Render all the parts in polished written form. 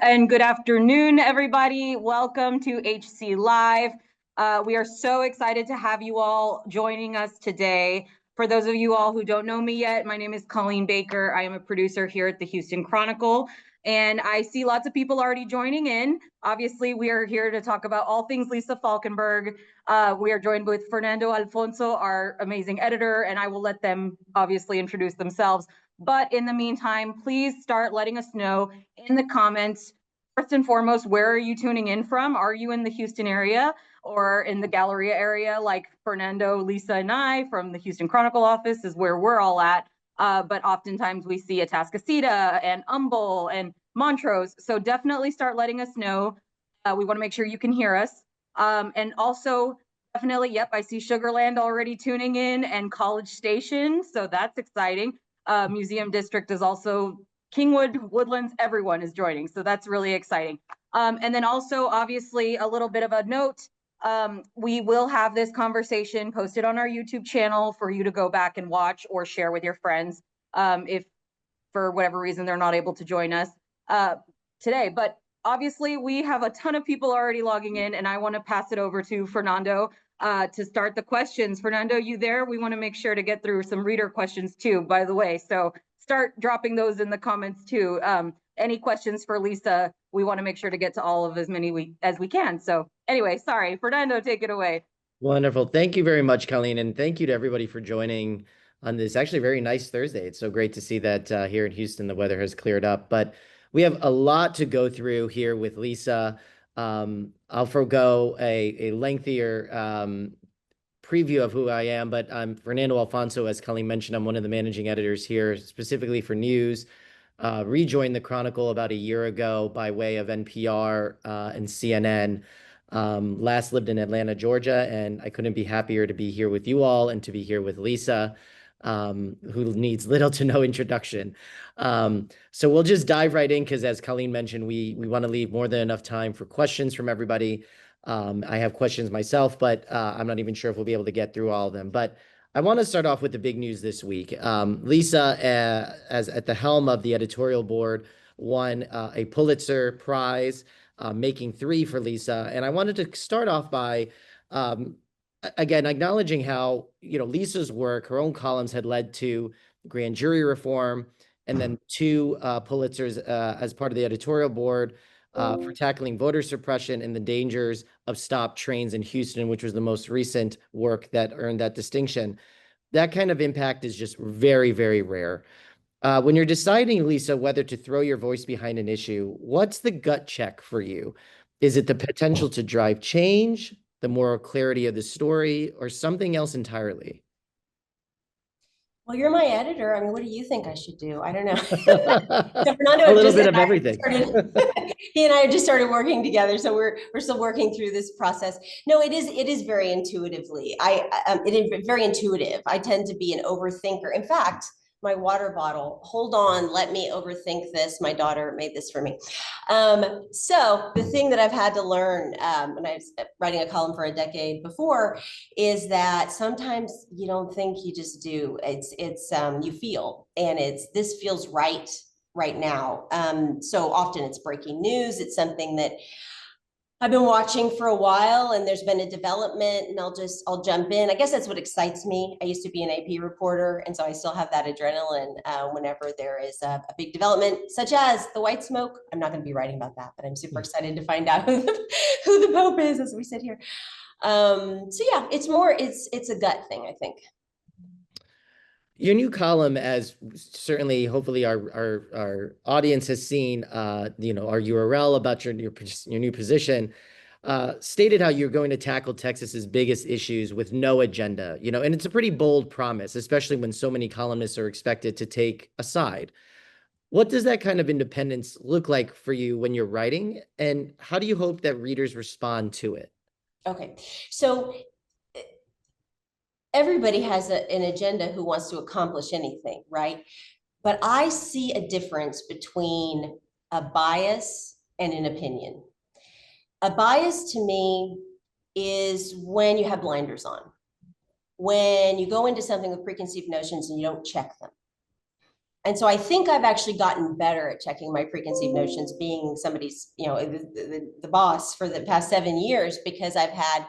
And good afternoon, everybody. Welcome to HC Live. We are so excited to have you all joining us today. For those of you all who don't know me yet, my name is Colleen Baker. I am a producer here at the Houston Chronicle, and I see lots of people already joining in. Obviously, we are here to talk about all things Lisa Falkenberg. We are joined with Fernando Alfonso, our amazing editor, and I will let them obviously introduce themselves. But in the meantime, please start letting us know in the comments, first and foremost, where are you tuning in from? Are you in the Houston area or in the Galleria area like Fernando, Lisa, and I from the Houston Chronicle office is where we're all at. But oftentimes we see Atascocita and Humble and Montrose. So definitely start letting us know. We want to make sure you can hear us. And also, definitely, yep, I see Sugarland already tuning in and College Station. So that's exciting. Museum District is also Kingwood, Woodlands, everyone is joining. So that's really exciting. And then also, obviously, a little bit of a note. We will have this conversation posted on our YouTube channel for you to go back and watch or share with your friends if for whatever reason they're not able to join us today. But obviously, we have a ton of people already logging in, and I want to pass it over to Fernando to start the questions. Fernando, you there? We want to make sure to get through some reader questions too, by the way. So start dropping those in the comments too. Any questions for Lisa? We want to make sure to get to all of as many as we can. So anyway, sorry, Fernando, take it away. Wonderful. Thank you very much, Colleen. And thank you to everybody for joining on this actually very nice Thursday. It's so great to see that here in Houston, the weather has cleared up. But we have a lot to go through here with Lisa. I'll forego a lengthier preview of who I am, but I'm Fernando Alfonso. As Colleen mentioned, I'm one of the managing editors here, specifically for news. Rejoined the Chronicle about a year ago by way of NPR and CNN. Last lived in Atlanta, Georgia, and I couldn't be happier to be here with you all and to be here with Lisa, who needs little to no introduction. So we'll just dive right in because, as Colleen mentioned, we want to leave more than enough time for questions from everybody. I have questions myself, but I'm not even sure if we'll be able to get through all of them. But I want to start off with the big news this week. Lisa, as at the helm of the editorial board, won a Pulitzer Prize, making 3 for Lisa. And I wanted to start off by, again, acknowledging how, Lisa's work, her own columns had led to grand jury reform, and then 2 Pulitzers as part of the editorial board for tackling voter suppression and the dangers of stopped trains in Houston, which was the most recent work that earned that distinction. That kind of impact is just very, very rare. When you're deciding, Lisa, whether to throw your voice behind an issue, what's the gut check for you? Is it the potential to drive change, the moral clarity of the story, or something else entirely? Well, you're my editor. I mean, what do you think I should do? I don't know. So Fernando a little bit of everything. He and I just started working together, so we're still working through this process. No, it is very intuitively. It is very intuitive. I tend to be an overthinker. In fact, my water bottle. Hold on, let me overthink this. My daughter made this for me. So the thing that I've had to learn when I was writing a column for a decade before is that sometimes you don't think, you just do. It's you feel, and this feels right now. So often it's breaking news. It's something that I've been watching for a while, and there's been a development, and I'll jump in. I guess that's what excites me. I used to be an AP reporter, and so I still have that adrenaline whenever there is a big development, such as the white smoke. I'm not going to be writing about that, but I'm super excited to find out who the Pope is as we sit here. So yeah, it's a gut thing, I think. Your new column, as certainly, hopefully, our audience has seen, our URL about your new position, stated how you're going to tackle Texas's biggest issues with no agenda. And it's a pretty bold promise, especially when so many columnists are expected to take a side. What does that kind of independence look like for you when you're writing, and how do you hope that readers respond to it? Okay, so everybody has an agenda who wants to accomplish anything, right? But I see a difference between a bias and an opinion. A bias to me is when you have blinders on, when you go into something with preconceived notions and you don't check them. And so I think I've actually gotten better at checking my preconceived notions, being somebody's, the boss for the past 7 years, because I've had,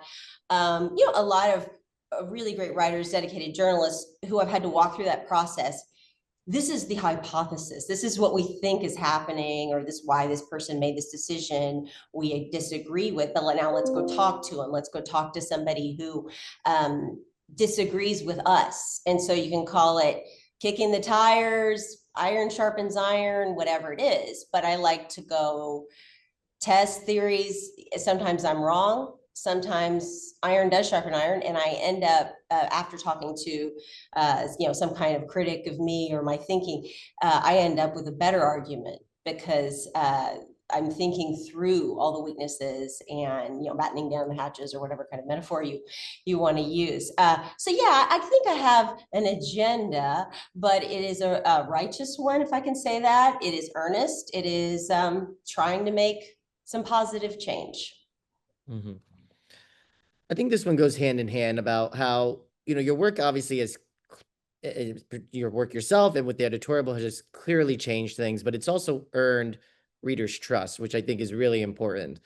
a lot of really great writers, dedicated journalists who have had to walk through that process. This is the hypothesis. This is what we think is happening, or this why this person made this decision. We disagree with, but now let's go talk to them. Let's go talk to somebody who disagrees with us. And so you can call it kicking the tires, iron sharpens iron, whatever it is. But I like to go test theories. Sometimes I'm wrong. Sometimes iron does sharpen iron, and I end up after talking to some kind of critic of me or my thinking, I end up with a better argument, because I'm thinking through all the weaknesses and battening down the hatches, or whatever kind of metaphor you want to use. So yeah, I think I have an agenda, but it is a righteous one, if I can say that. It is earnest. It is trying to make some positive change. Mm-hmm. I think this one goes hand in hand about how, your work obviously is your work yourself, and with the editorial has just clearly changed things, but it's also earned readers' trust, which I think is really important.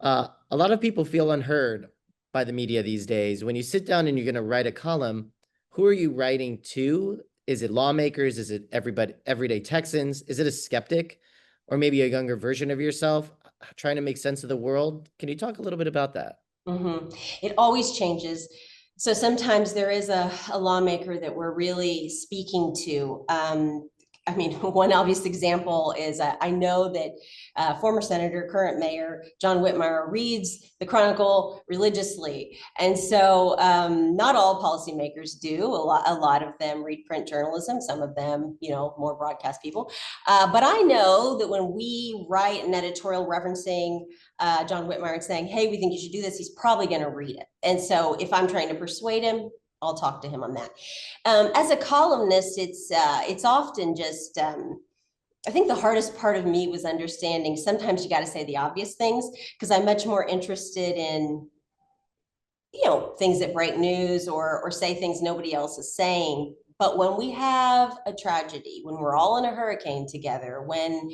A lot of people feel unheard by the media these days. When you sit down and you're going to write a column, who are you writing to? Is it lawmakers? Is it everyday Texans? Is it a skeptic, or maybe a younger version of yourself trying to make sense of the world? Can you talk a little bit about that? Mm-hmm. It always changes. So sometimes there is a lawmaker that we're really speaking to. One obvious example is I know that former senator, current mayor, John Whitmire reads the Chronicle religiously. And so not all policymakers do. A lot of them read print journalism, some of them, more broadcast people. But I know that when we write an editorial referencing John Whitmire and saying, hey, we think you should do this, he's probably going to read it. And so if I'm trying to persuade him, I'll talk to him on that. As a columnist, it's often just, I think the hardest part of me was understanding sometimes you got to say the obvious things, because I'm much more interested in, things that break news or say things nobody else is saying. But when we have a tragedy, when we're all in a hurricane together, when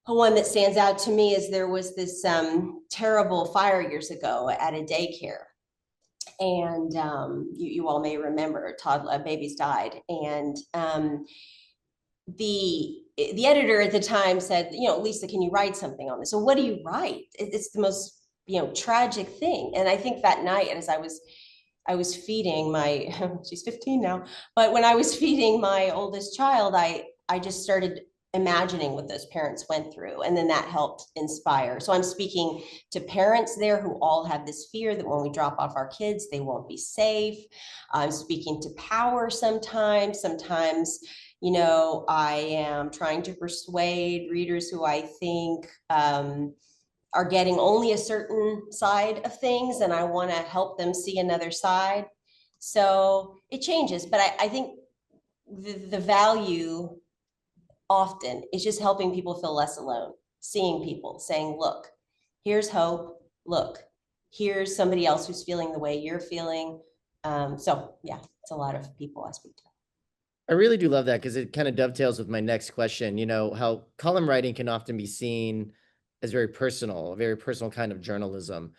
one that stands out to me is there was this terrible fire years ago at a daycare. And you all may remember, babies died. And the editor at the time said, Lisa, can you write something on this? So what do you write? It's the most, tragic thing. And I think that night, as I was feeding my, she's 15 now, but when I was feeding my oldest child, I just started imagining what those parents went through. And then that helped inspire. So I'm speaking to parents there who all have this fear that when we drop off our kids, they won't be safe. I'm speaking to power sometimes. I am trying to persuade readers who I think are getting only a certain side of things, and I want to help them see another side. So it changes, but I think the value often is just helping people feel less alone, seeing people, saying, look, here's hope. Look, here's somebody else who's feeling the way you're feeling. So yeah, it's a lot of people I speak to. I really do love that, because it kind of dovetails with my next question. How column writing can often be seen as very personal, a very personal kind of journalism.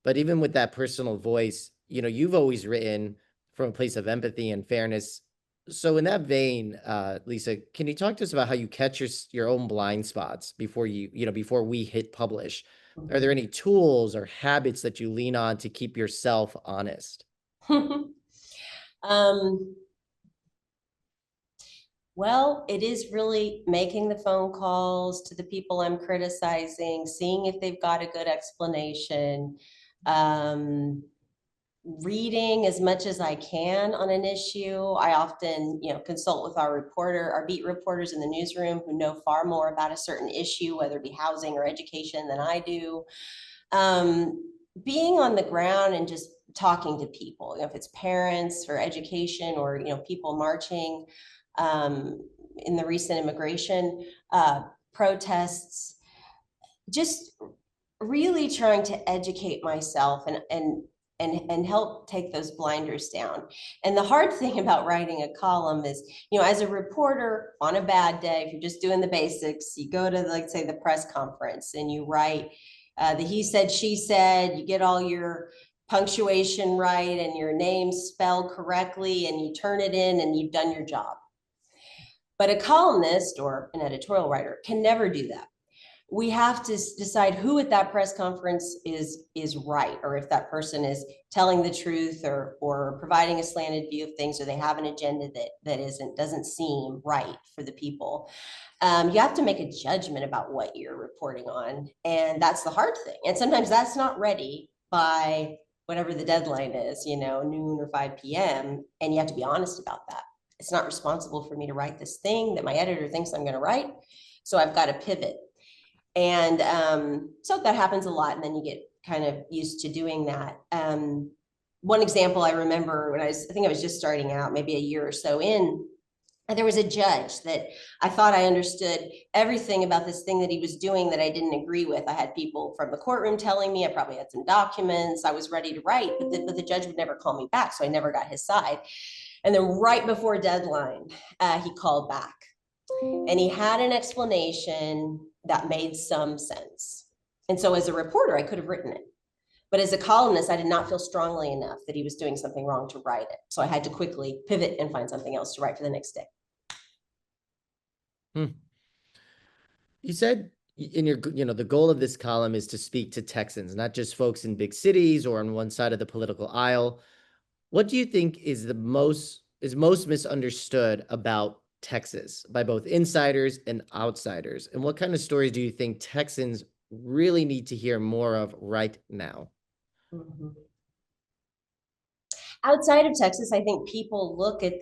But even with that personal voice, you've always written from a place of empathy and fairness. So in that vein, Lisa, can you talk to us about how you catch your own blind spots before before we hit publish? Are there any tools or habits that you lean on to keep yourself honest? Well, it is really making the phone calls to the people I'm criticizing, seeing if they've got a good explanation, reading as much as I can on an issue. I often, consult with our beat reporters in the newsroom who know far more about a certain issue, whether it be housing or education, than I do. Being on the ground and just talking to people, if it's parents for education or, people marching in the recent immigration protests, just really trying to educate myself and and help take those blinders down. And the hard thing about writing a column is, as a reporter on a bad day, if you're just doing the basics, you go to, like, say, the press conference and you write the he said, she said, you get all your punctuation right and your name spelled correctly, and you turn it in and you've done your job. But a columnist or an editorial writer can never do that. We have to decide who at that press conference is right, or if that person is telling the truth or providing a slanted view of things, or they have an agenda that doesn't seem right for the people. You have to make a judgment about what you're reporting on, and that's the hard thing. And sometimes that's not ready by whatever the deadline is, noon or 5 p.m. And you have to be honest about that. It's not responsible for me to write this thing that my editor thinks I'm going to write, so I've got to pivot. And so that happens a lot, and then you get kind of used to doing that. One example I remember when I think I was just starting out, maybe a year or so in, and there was a judge that I thought I understood everything about this thing that he was doing that I didn't agree with. I had people from the courtroom telling me, I probably had some documents, I was ready to write, but the judge would never call me back, so I never got his side. And then right before deadline, he called back. And he had an explanation that made some sense. And so as a reporter, I could have written it. But as a columnist, I did not feel strongly enough that he was doing something wrong to write it. So I had to quickly pivot and find something else to write for the next day. You said in your, the goal of this column is to speak to Texans, not just folks in big cities or on one side of the political aisle. What do you think is most misunderstood about Texas by both insiders and outsiders? And what kind of stories do you think Texans really need to hear more of right now? Mm-hmm. Outside of Texas, I think people look at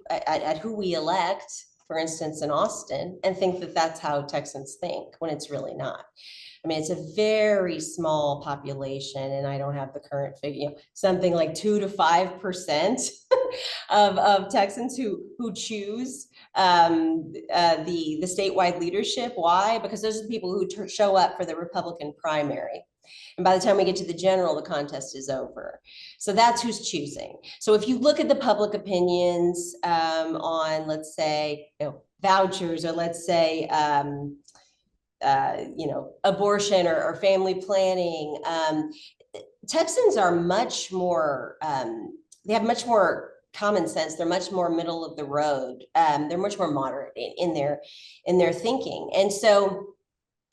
at who we elect, for instance, in Austin, and think that that's how Texans think, when it's really not. I mean, it's a very small population, and I don't have the current figure, something like 2 to 5% of Texans who choose the statewide leadership. Why? Because those are the people who show up for the Republican primary. And by the time we get to the general, the contest is over. So that's who's choosing. So if you look at the public opinions on, let's say, vouchers, or let's say, abortion or family planning, Texans are much more, they have much more common sense. They're much more middle of the road. They're much more moderate in their thinking. And so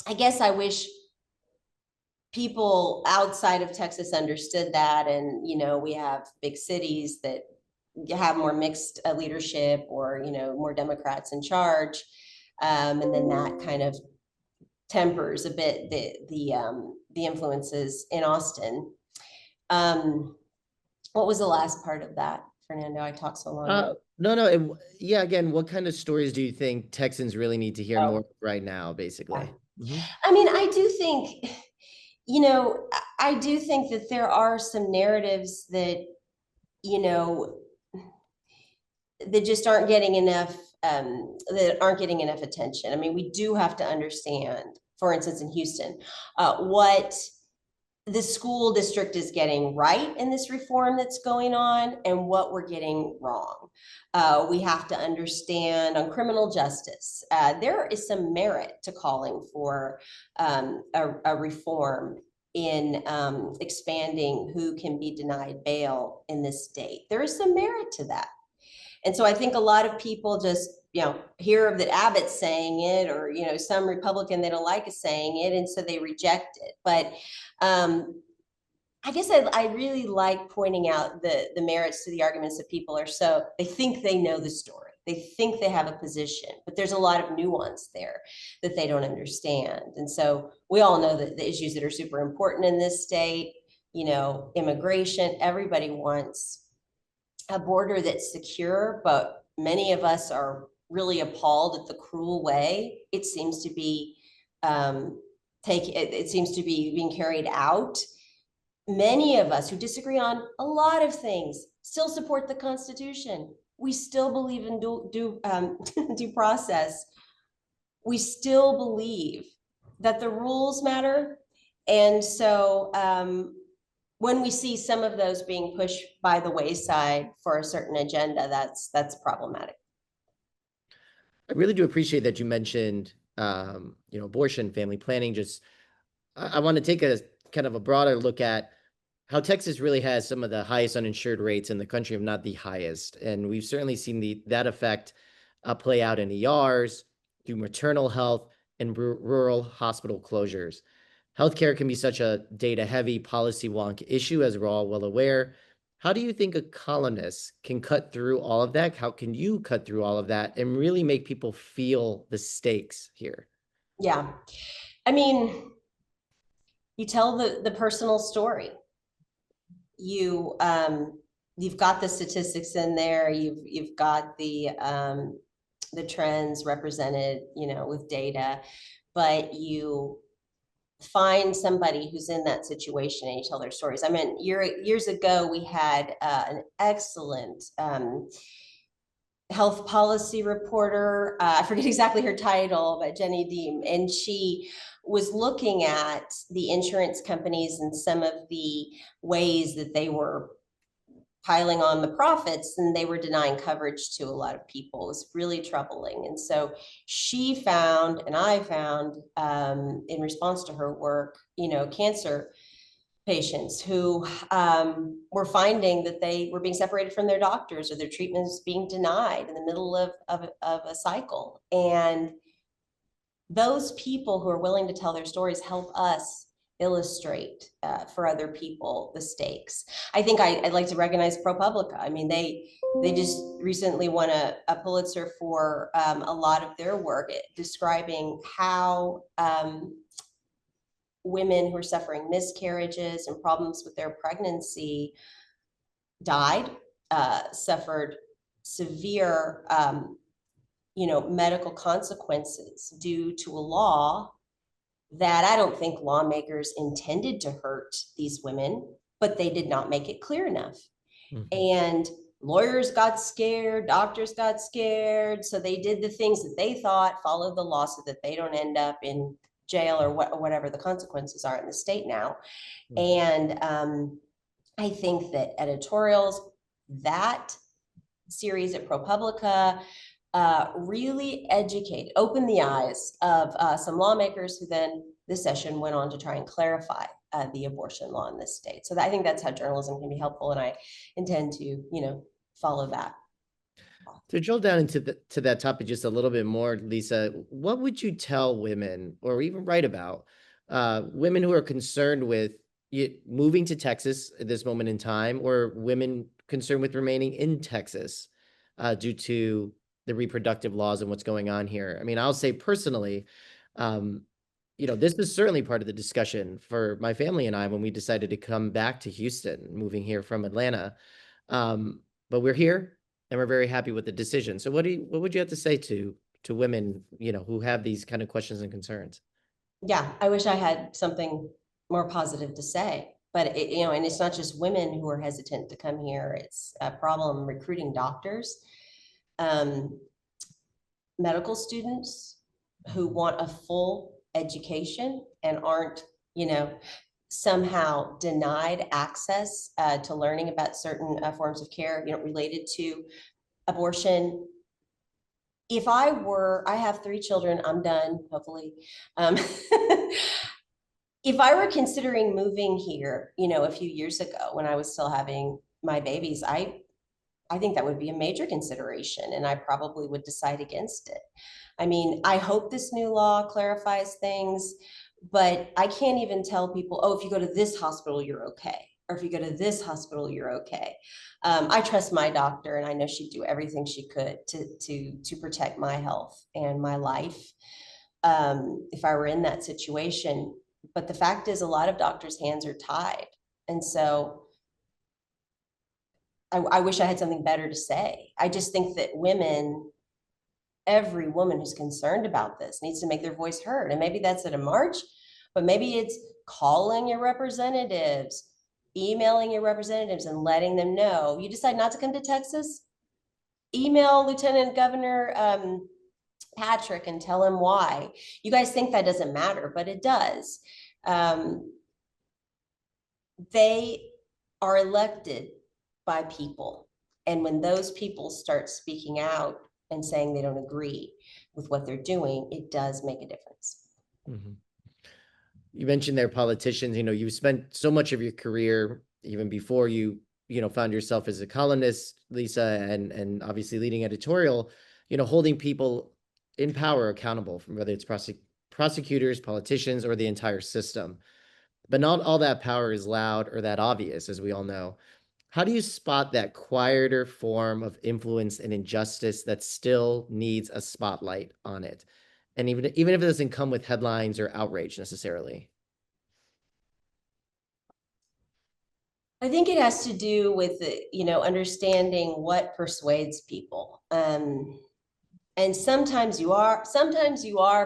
I guess I wish people outside of Texas understood that. And, we have big cities that have more mixed leadership, or, more Democrats in charge. And then that kind of tempers a bit the influences in Austin. What was the last part of that, Fernando? I talked so long. No. Yeah, again, what kind of stories do you think Texans really need to hear more right now, basically? Yeah. Mm-hmm. I mean, I do think, that there are some narratives that, that just aren't getting enough, attention. I mean, we do have to understand, for instance, in Houston, what the school district is getting right in this reform that's going on, and what we're getting wrong. We have to understand on criminal justice, there is some merit to calling for a reform in expanding who can be denied bail in this state. There is some merit to that. And so I think a lot of people just, hear that Abbott's saying it, or, some Republican they don't like is saying it, and so they reject it. But I guess I really like pointing out the merits to the arguments that people they think they know the story. They think they have a position, but there's a lot of nuance there that they don't understand. And so we all know that the issues that are super important in this state, immigration, everybody wants a border that's secure, but many of us are really appalled at the cruel way it seems to be being carried out. Many of us who disagree on a lot of things still support the Constitution. We still believe in due process. We still believe that the rules matter. And so when we see some of those being pushed by the wayside for a certain agenda, that's problematic. I really do appreciate that you mentioned, abortion, family planning. Just, I want to take a kind of a broader look at how Texas really has some of the highest uninsured rates in the country, if not the highest. And we've certainly seen that effect play out in ERs, through maternal health, and rural hospital closures. Healthcare can be such a data-heavy, policy wonk issue, as we're all well aware. How do you think a columnist can cut through all of that? How can you cut through all of that and really make people feel the stakes here? Yeah. I mean, you tell the personal story. You've got the statistics in there. You've got the trends represented, with data, but you find somebody who's in that situation and you tell their stories. I mean, years ago, we had an excellent health policy reporter. I forget exactly her title, but Jenny Deem, and she was looking at the insurance companies and some of the ways that they were piling on the profits and they were denying coverage to a lot of people. It was really troubling. And so she found, and I found, in response to her work, cancer patients who were finding that they were being separated from their doctors or their treatments being denied in the middle of a cycle. And those people who are willing to tell their stories help us illustrate for other people the stakes. I think I'd like to recognize ProPublica. I mean, they just recently won a Pulitzer for a lot of their work describing how women who are suffering miscarriages and problems with their pregnancy died, suffered severe medical consequences due to a law that I don't think lawmakers intended to hurt these women, but they did not make it clear enough. Mm-hmm. And lawyers got scared, doctors got scared, so they did the things that they thought followed the law so that they don't end up in jail or whatever the consequences are in the state now. Mm-hmm. And I think that editorials, that series at ProPublica, really opened the eyes of some lawmakers who then this session went on to try and clarify the abortion law in this state. So I think that's how journalism can be helpful, and I intend to, follow that. To drill down into that topic just a little bit more, Lisa, what would you tell women, or even write about women who are concerned with moving to Texas at this moment in time, or women concerned with remaining in Texas due to the reproductive laws and what's going on here? I mean, I'll say personally, this is certainly part of the discussion for my family and I when we decided to come back to Houston, moving here from Atlanta. But we're here and we're very happy with the decision. So what would you have to say to women, who have these kind of questions and concerns? Yeah, I wish I had something more positive to say, but and it's not just women who are hesitant to come here. It's a problem recruiting doctors. Medical students who want a full education and aren't, somehow denied access to learning about certain forms of care, related to abortion. If I have 3 children, I'm done, hopefully. If I were considering moving here, a few years ago when I was still having my babies, I think that would be a major consideration, and I probably would decide against it. I mean, I hope this new law clarifies things, but I can't even tell people, oh, if you go to this hospital, you're okay. Or if you go to this hospital, you're okay. I trust my doctor, and I know she'd do everything she could to protect my health and my life if I were in that situation. But the fact is, a lot of doctors' hands are tied. And so I wish I had something better to say. I just think that every woman who's concerned about this needs to make their voice heard. And maybe that's at a march, but maybe it's calling your representatives, emailing your representatives and letting them know. You decide not to come to Texas? Email Lieutenant Governor Patrick and tell him why. You guys think that doesn't matter, but it does. they are elected by people. And when those people start speaking out and saying they don't agree with what they're doing, it does make a difference. Mm-hmm. You mentioned they're politicians. You spent so much of your career, even before you found yourself as a columnist, Lisa, and obviously leading editorial, holding people in power accountable, from whether it's prosecutors, politicians, or the entire system. But not all that power is loud or that obvious, as we all know. How do you spot that quieter form of influence and injustice that still needs a spotlight on it? And even if it doesn't come with headlines or outrage necessarily. I think it has to do with, understanding what persuades people. And sometimes you are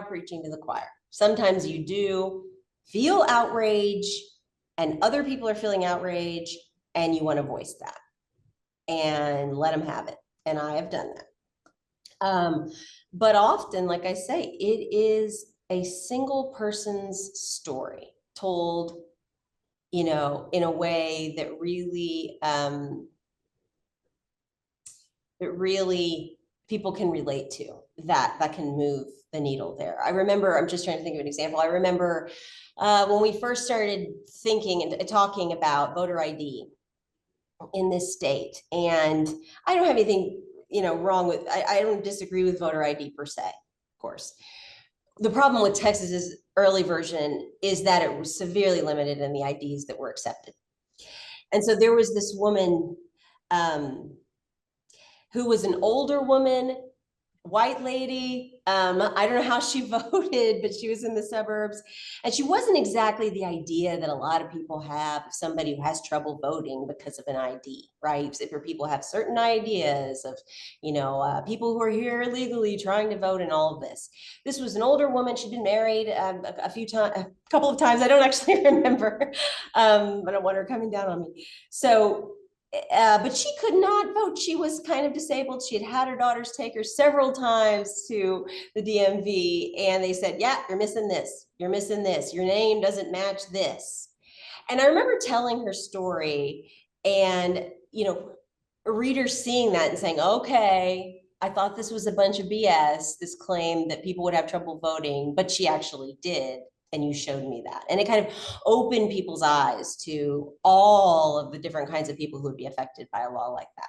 preaching to the choir. Sometimes you do feel outrage and other people are feeling outrage and you want to voice that and let them have it. And I have done that. But often, like I say, it is a single person's story told, in a way that really people can relate to, that can move the needle there. I remember, I'm just trying to think of an example. I remember when we first started thinking and talking about voter ID in this state, and I don't have anything, wrong with, I don't disagree with voter ID per se, of course. The problem with Texas's early version is that it was severely limited in the IDs that were accepted. And so there was this woman who was an older woman, white lady. I don't know how she voted, but she was in the suburbs. And she wasn't exactly the idea that a lot of people have of somebody who has trouble voting because of an ID, right? So if people have certain ideas of, people who are here illegally trying to vote and all of this. This was an older woman. She'd been married a couple of times. I don't actually remember, but I want her coming down on me. So but she could not vote. She was kind of disabled. She had her daughters take her several times to the DMV, and they said, yeah, you're missing this. You're missing this. Your name doesn't match this. And I remember telling her story and, readers seeing that and saying, okay, I thought this was a bunch of BS, this claim that people would have trouble voting, but she actually did. And you showed me that. And it kind of opened people's eyes to all of the different kinds of people who would be affected by a law like that.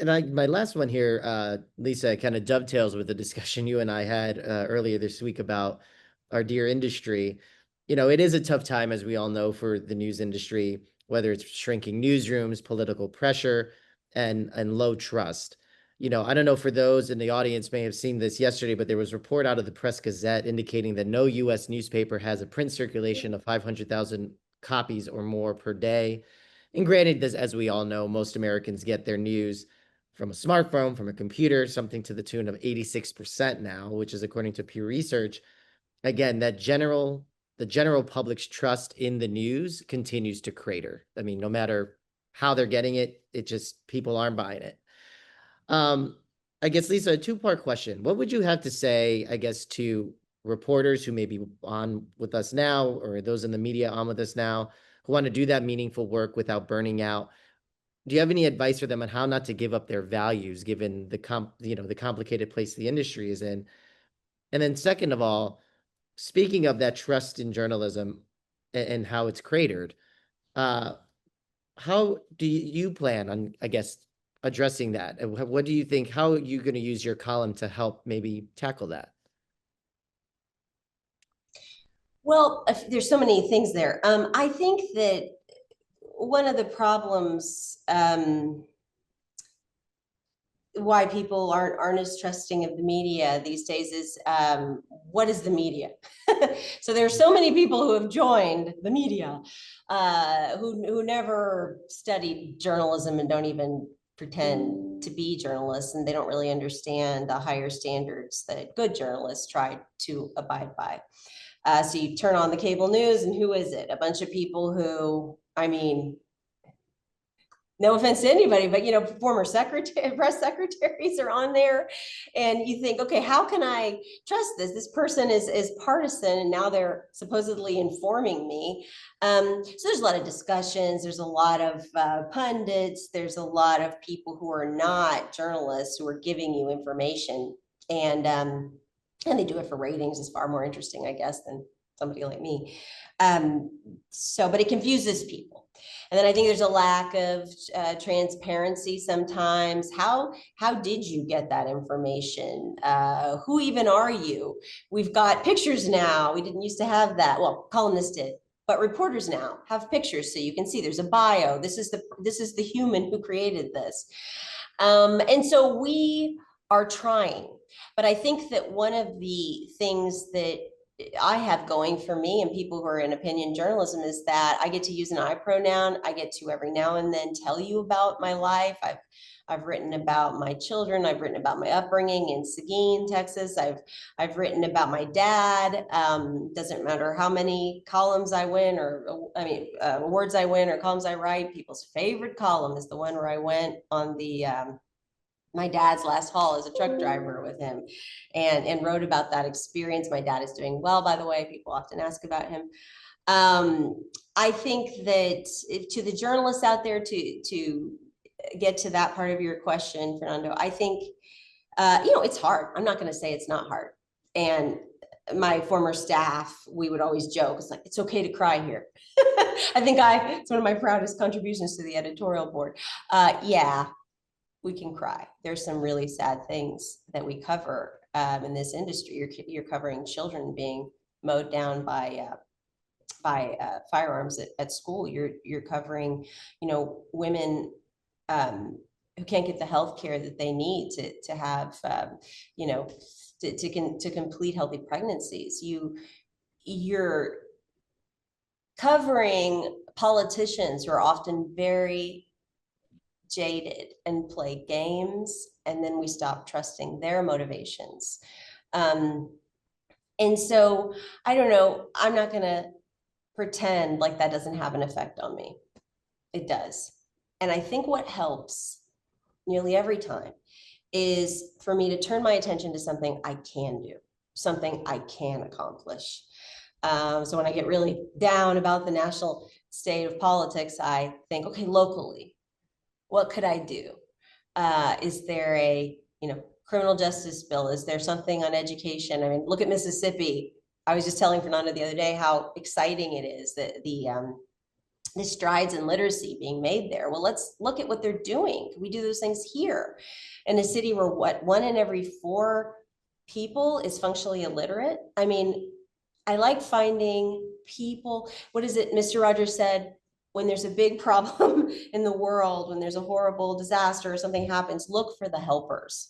And my last one here, Lisa, kind of dovetails with the discussion you and I had earlier this week about our dear industry. It is a tough time, as we all know, for the news industry, whether it's shrinking newsrooms, political pressure, and low trust. I don't know, for those in the audience may have seen this yesterday, but there was a report out of the Press Gazette indicating that no U.S. newspaper has a print circulation of 500,000 copies or more per day. And granted, as we all know, most Americans get their news from a smartphone, from a computer, something to the tune of 86% now, which is according to Pew Research. Again, the general public's trust in the news continues to crater. I mean, no matter how they're getting it, people aren't buying it. I guess, Lisa, a two-part question. What would you have to say, I guess, to reporters who may be on with us now, or those in the media on with us now, who want to do that meaningful work without burning out? Do you have any advice for them on how not to give up their values, given the complicated place the industry is in? And then second of all, speaking of that trust in journalism and how it's cratered, how do you plan on, I guess, addressing that? And what do you think, how are you going to use your column to help maybe tackle that? Well, there's so many things there. I think that one of the problems why people aren't as trusting of the media these days is what is the media? So there are so many people who have joined the media who never studied journalism and don't even pretend to be journalists, and they don't really understand the higher standards that good journalists try to abide by. So you turn on the cable news, and who is it? A bunch of people who, I mean, no offense to anybody, but former press secretaries are on there, and you think, okay, how can I trust this? This person is partisan, and now they're supposedly informing me. So there's a lot of discussions. There's a lot of pundits. There's a lot of people who are not journalists who are giving you information, and they do it for ratings. It's far more interesting, I guess, than somebody like me. But it confuses people. And then I think there's a lack of transparency sometimes. How did you get that information? Who even are you? We've got pictures now. We didn't used to have that. Well, columnists did, but reporters now have pictures, so you can see there's a bio. This is the human who created this. And so we are trying. But I think that one of the things that I have going for me and people who are in opinion journalism is that I get to use an I pronoun. I get to every now and then tell you about my life. I've written about my children. I've written about my upbringing in Seguin, Texas. I've written about my dad. Doesn't matter how many columns I win, awards I win or columns I write. People's favorite column is the one where I went on the my dad's last haul as a truck driver with him, and wrote about that experience. My dad is doing well, by the way. People often ask about him. I think that to the journalists out there, to get to that part of your question, Fernando, I think, it's hard. I'm not going to say it's not hard. And my former staff, we would always joke, it's like, it's okay to cry here. I think it's one of my proudest contributions to the editorial board. Yeah, we can cry. There's some really sad things that we cover in this industry. You're covering children being mowed down by firearms at school. You're covering, women who can't get the health care that they need to have, to complete healthy pregnancies. You're covering politicians who are often very jaded and play games, and then we stop trusting their motivations. And so I don't know, I'm not going to pretend like that doesn't have an effect on me. It does. And I think what helps nearly every time is for me to turn my attention to something I can do, something I can accomplish. So when I get really down about the national state of politics, I think, okay, locally, what could I do? Is there a, criminal justice bill? Is there something on education? I mean, look at Mississippi. I was just telling Fernando the other day how exciting it is that the strides in literacy being made there. Well, let's look at what they're doing. Can we do those things here in a city where 1 in every 4 people is functionally illiterate? I mean, I like finding people. What is it Mr. Rogers said? When there's a big problem in the world, when there's a horrible disaster or something happens, look for the helpers.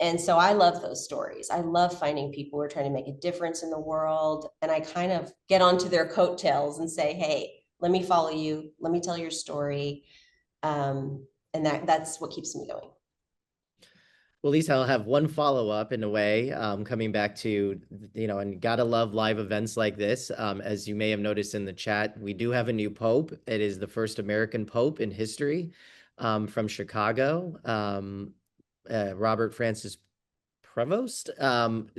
And so I love those stories. I love finding people who are trying to make a difference in the world. And I kind of get onto their coattails and say, hey, let me follow you. Let me tell your story. And that's what keeps me going. Well, Lisa, I'll have one follow-up in a way, coming back to, and gotta love live events like this. As you may have noticed in the chat, we do have a new pope. It is the first American pope in history, from Chicago, Robert Francis Prevost,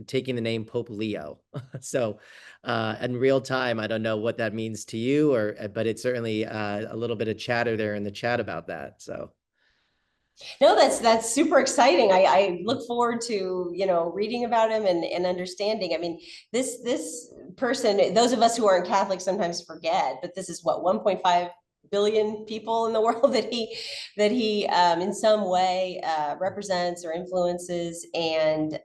taking the name Pope Leo. So in real time, I don't know what that means to you, but it's certainly a little bit of chatter there in the chat about that. So. No, that's super exciting. I look forward to, reading about him and understanding. I mean, this person, those of us who aren't Catholic sometimes forget, but this is what, 1.5 billion people in the world that he in some way represents or influences. And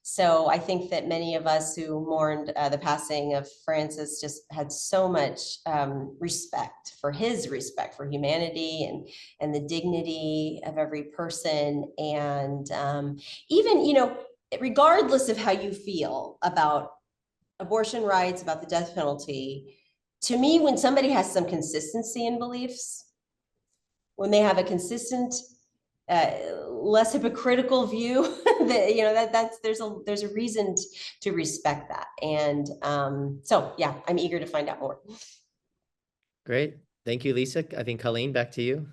so I think that many of us who mourned the passing of Francis just had so much respect for humanity and the dignity of every person. And even, regardless of how you feel about abortion rights, about the death penalty, to me, when somebody has some consistency in beliefs, when they have a consistent, less hypocritical view, that there's a reason to respect that. And so, yeah, I'm eager to find out more. Great. Thank you, Lisa. I think Colleen, back to you.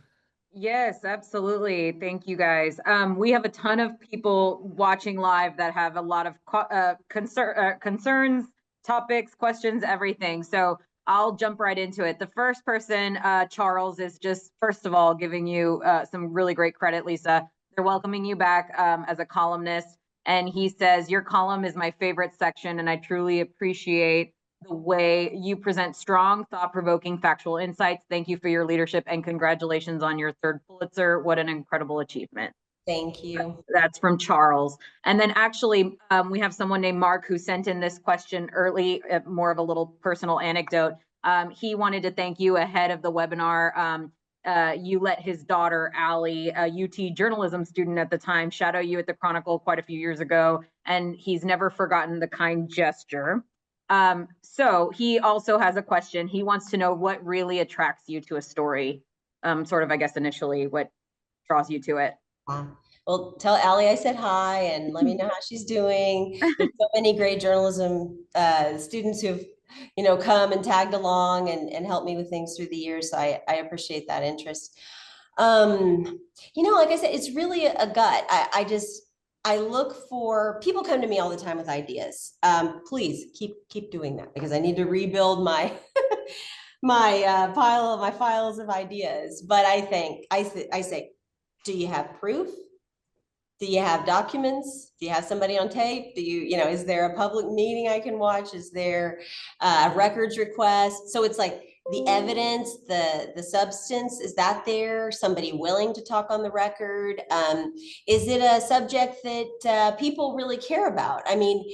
Yes, absolutely. Thank you guys. We have a ton of people watching live that have a lot of concerns, topics, questions, everything. So I'll jump right into it. The first person, Charles, is just, first of all, giving you some really great credit, Lisa. They're welcoming you back as a columnist. And he says, your column is my favorite section, and I truly appreciate the way you present strong, thought-provoking, factual insights. Thank you for your leadership, and congratulations on your third Pulitzer. What an incredible achievement. Thank you. That's from Charles. And then actually, we have someone named Mark who sent in this question early, more of a little personal anecdote. He wanted to thank you ahead of the webinar. You let his daughter, Allie, a UT journalism student at the time, shadow you at the Chronicle quite a few years ago, and he's never forgotten the kind gesture. So he also has a question. He wants to know what really attracts you to a story, sort of, I guess, initially, what draws you to it. Well, tell Allie I said hi and let me know how she's doing. There's so many great journalism students who've, come and tagged along and helped me with things through the years. So I appreciate that interest. Like I said, it's really a gut. I look for, people come to me all the time with ideas. Please keep doing that, because I need to rebuild my my files of ideas. But I say, do you have proof? Do you have documents? Do you have somebody on tape? Is there a public meeting I can watch? Is there a records request? So it's like the evidence, the substance, is that there? Somebody willing to talk on the record? Is it a subject that people really care about? I mean,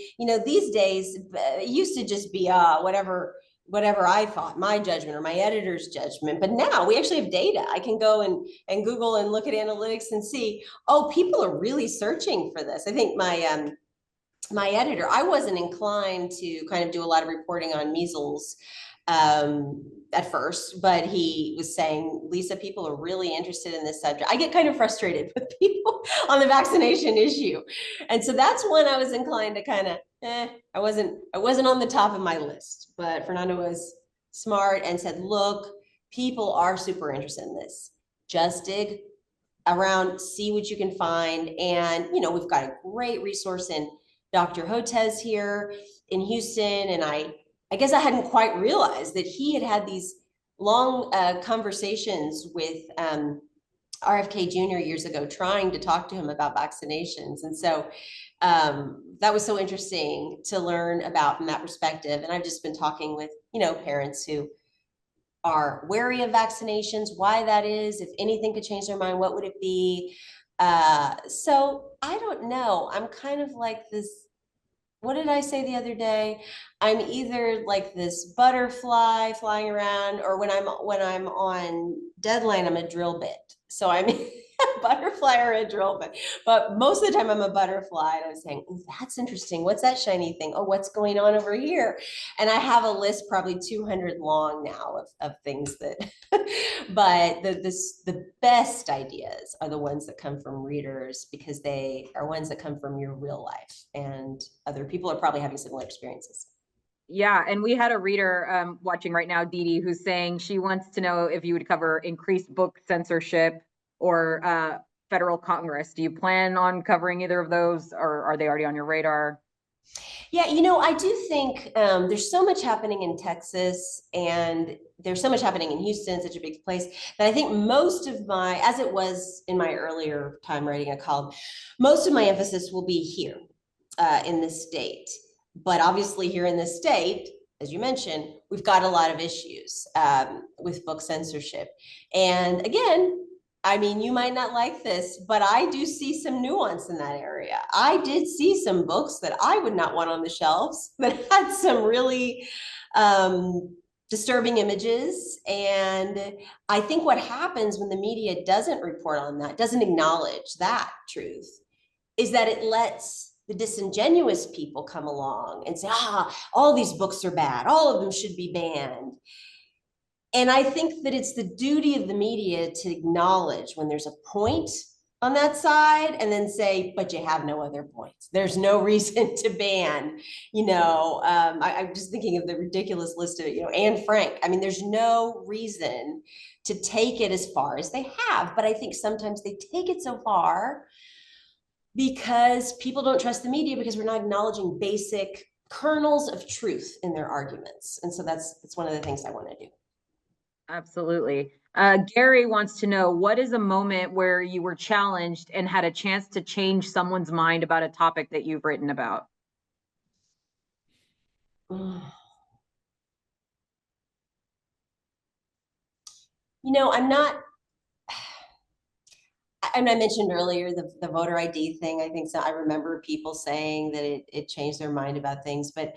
these days it used to just be whatever I thought, my judgment or my editor's judgment. But now we actually have data. I can go and Google and look at analytics and see, oh, people are really searching for this. I think my editor, I wasn't inclined to kind of do a lot of reporting on measles at first, but he was saying, Lisa, people are really interested in this subject. I get kind of frustrated with people on the vaccination issue. And so that's when I was inclined to kind of, I wasn't on the top of my list, but Fernando was smart and said, look, people are super interested in this. Just dig around, see what you can find. And, we've got a great resource in Dr. Hotez here in Houston. And I guess I hadn't quite realized that he had these long conversations with RFK Jr. years ago, trying to talk to him about vaccinations. And so that was so interesting to learn about from that perspective. And I've just been talking with, parents who are wary of vaccinations, why that is, if anything could change their mind, what would it be? So I don't know. I'm kind of like this, what did I say the other day? I'm either like this butterfly flying around, or when I'm on deadline, I'm a drill bit. So I'm a butterfly or a drill bit. But most of the time I'm a butterfly, and I was saying, oh, that's interesting. What's that shiny thing? Oh, what's going on over here? And I have a list probably 200 long now of things that, but the best ideas are the ones that come from readers, because they are ones that come from your real life, and other people are probably having similar experiences. Yeah, and we had a reader watching right now, Dee Dee, who's saying she wants to know if you would cover increased book censorship or federal Congress. Do you plan on covering either of those, or are they already on your radar? Yeah, I do think there's so much happening in Texas, and there's so much happening in Houston, such a big place, that I think most of as it was in my earlier time writing a column, most of my emphasis will be here in this state. But obviously here in this state, as you mentioned, we've got a lot of issues with book censorship. And again, I mean, you might not like this, but I do see some nuance in that area. I did see some books that I would not want on the shelves that had some really disturbing images. And I think what happens when the media doesn't report on that, doesn't acknowledge that truth, is that it lets the disingenuous people come along and say, all these books are bad, all of them should be banned. And I think that it's the duty of the media to acknowledge when there's a point on that side, and then say, but you have no other points. There's no reason to ban, I'm just thinking of the ridiculous list of, Anne Frank. I mean, there's no reason to take it as far as they have, but I think sometimes they take it so far because people don't trust the media because we're not acknowledging basic kernels of truth in their arguments. And so that's one of the things I want to do. Absolutely. Gary wants to know, what is a moment where you were challenged and had a chance to change someone's mind about a topic that you've written about? I mentioned earlier the voter ID thing. I think so. I remember people saying that it changed their mind about things, but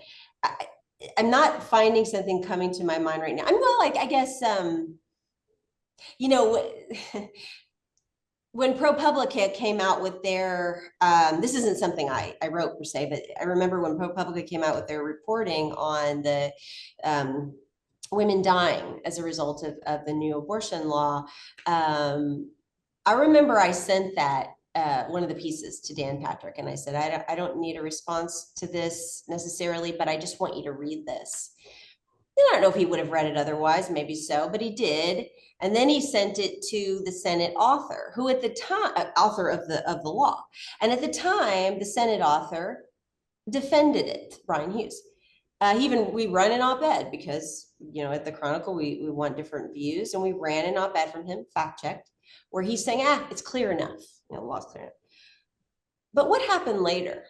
I'm not finding something coming to my mind right now. I guess, when ProPublica came out with their, this isn't something I wrote per se, but I remember when ProPublica came out with their reporting on the women dying as a result of the new abortion law. I remember I sent that one of the pieces to Dan Patrick, and I said, I don't need a response to this necessarily, but I just want you to read this. I don't know if he would have read it otherwise, maybe so, but he did. And then he sent it to the Senate author, who at the time, author of the law. And at the time, the Senate author defended it, Brian Hughes. We run an op-ed because, at the Chronicle, we want different views. And we ran an op-ed from him, fact-checked, where he's saying, it's clear enough. The law's clear enough. But what happened later?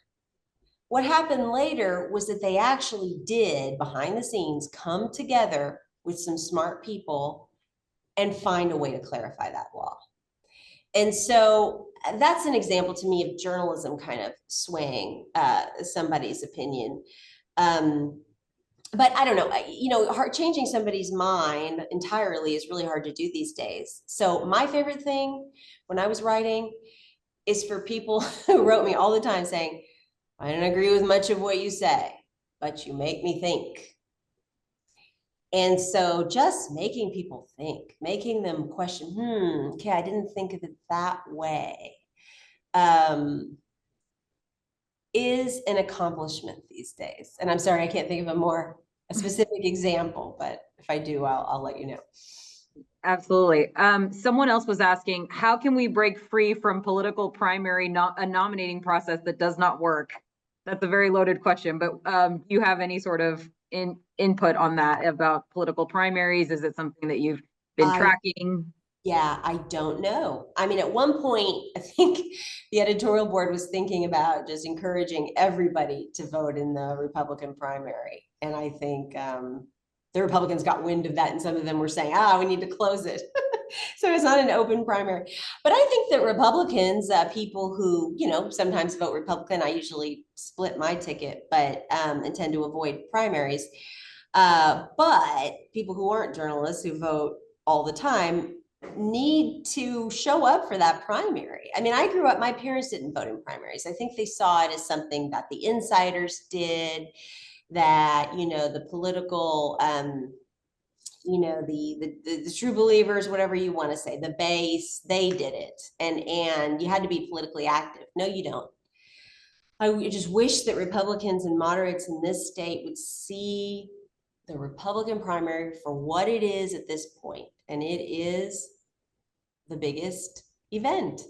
What happened later was that they actually did, behind the scenes, come together with some smart people and find a way to clarify that law. And so that's an example to me of journalism kind of swaying somebody's opinion. But I don't know, changing somebody's mind entirely is really hard to do these days. So my favorite thing when I was writing is for people who wrote me all the time saying, I don't agree with much of what you say, but you make me think. And so just making people think, making them question, okay, I didn't think of it that way, is an accomplishment these days. And I'm sorry, I can't think of a specific example, but if I do, I'll let you know. Absolutely. Someone else was asking, how can we break free from political primary, a nominating process that does not work? That's a very loaded question, but do you have any sort of input on that about political primaries? Is it something that you've been tracking? Yeah, I don't know. I mean, at one point, I think the editorial board was thinking about just encouraging everybody to vote in the Republican primary. And I think the Republicans got wind of that, and some of them were saying, we need to close it. So it's not an open primary. But I think that Republicans, people who, sometimes vote Republican, I usually split my ticket, but and tend to avoid primaries. But people who aren't journalists, who vote all the time, need to show up for that primary. I mean, I grew up, my parents didn't vote in primaries. I think they saw it as something that the insiders did, that, the political, the true believers, whatever you want to say, the base, they did it. And you had to be politically active. No, you don't. I just wish that Republicans and moderates in this state would see the Republican primary for what it is at this point. And it is the biggest event,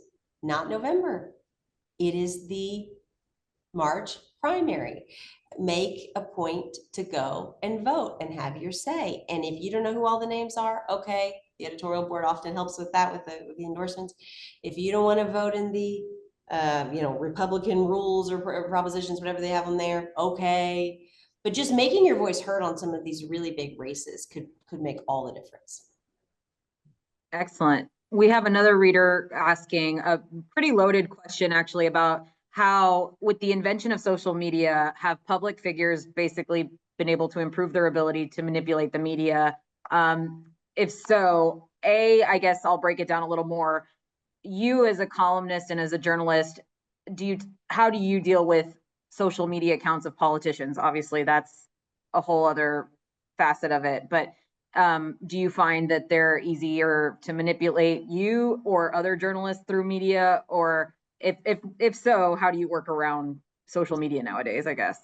not November. It is the March primary. Make a point to go and vote and have your say. And if you don't know who all the names are, okay, the editorial board often helps with that, with the endorsements. If you don't want to vote in the Republican rules or propositions, whatever they have on there, okay. But just making your voice heard on some of these really big races could make all the difference. Excellent. We have another reader asking a pretty loaded question, actually, about how, with the invention of social media, have public figures basically been able to improve their ability to manipulate the media? If so, I guess I'll break it down a little more. You as a columnist and as a journalist, how do you deal with social media accounts of politicians? Obviously, that's a whole other facet of it. But Do you find that they're easier to manipulate you or other journalists through media? Or if so, how do you work around social media nowadays, I guess?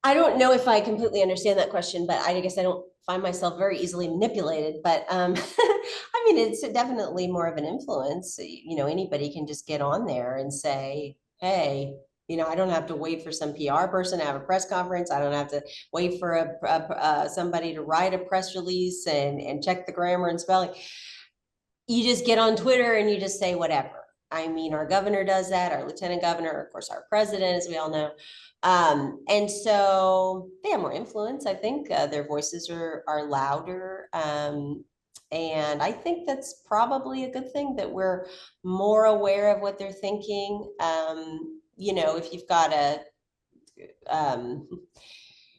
I don't know if I completely understand that question, but I guess I don't find myself very easily manipulated. But I mean, it's definitely more of an influence. You know, anybody can just get on there and say, hey, you know, I don't have to wait for some PR person to have a press conference. I don't have to wait for somebody to write a press release and check the grammar and spelling. You just get on Twitter and you just say whatever. I mean, our governor does that, our lieutenant governor, of course, our president, as we all know. And so they have more influence. I think their voices are louder. And I think that's probably a good thing, that we're more aware of what they're thinking. You know, if you've got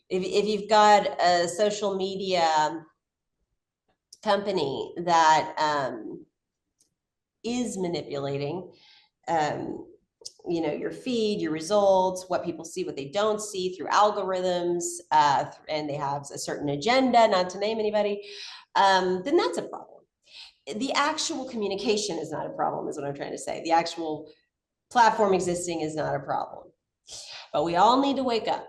if you've got a social media company that is manipulating, you know, your feed, your results, what people see, what they don't see through algorithms, and they have a certain agenda, not to name anybody, then that's a problem. The actual communication is not a problem, is what I'm trying to say. The actual platform existing is not a problem. But we all need to wake up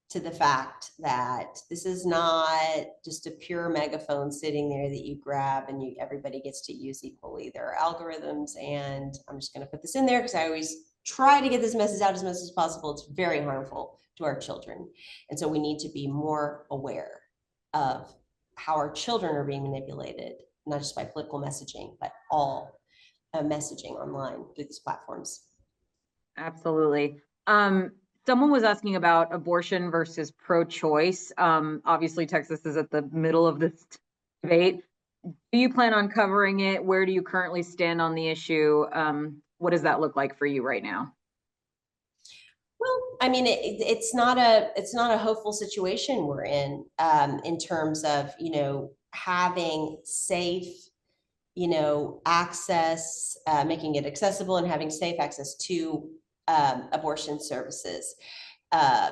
to the fact that this is not just a pure megaphone sitting there that you grab and everybody gets to use equally. There are algorithms, and I'm just going to put this in there because I always try to get this message out as much as possible. It's very harmful to our children. And so we need to be more aware of how our children are being manipulated, not just by political messaging, but all messaging online through these platforms. Absolutely. Someone was asking about abortion versus pro-choice. Obviously, Texas is at the middle of this debate. Do you plan on covering it? Where do you currently stand on the issue? What does that look like for you right now? Well, I mean, it's not a hopeful situation we're in terms of, you know, having safe, you know, access, making it accessible and having safe access to abortion services.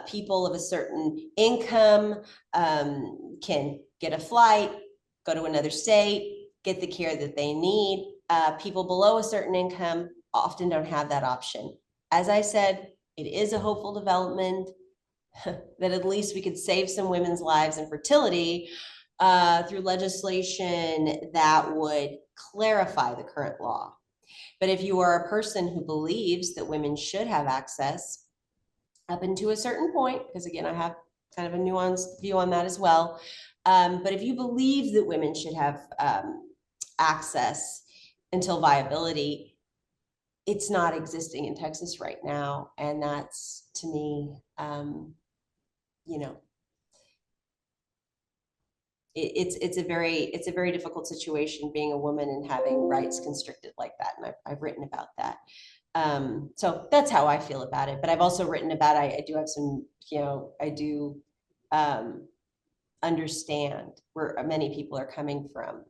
People of a certain income can get a flight, go to another state, get the care that they need. People below a certain income often don't have that option. As I said, it is a hopeful development that at least we could save some women's lives and fertility through legislation that would clarify the current law. But if you are a person who believes that women should have access up into a certain point, because again, I have kind of a nuanced view on that as well. But if you believe that women should have access until viability, it's not existing in Texas right now. And that's, to me, you know, it's a very difficult situation being a woman and having rights constricted like that. And I've written about that. So that's how I feel about it. But I've also written about, I do have some, you know, I do understand where many people are coming from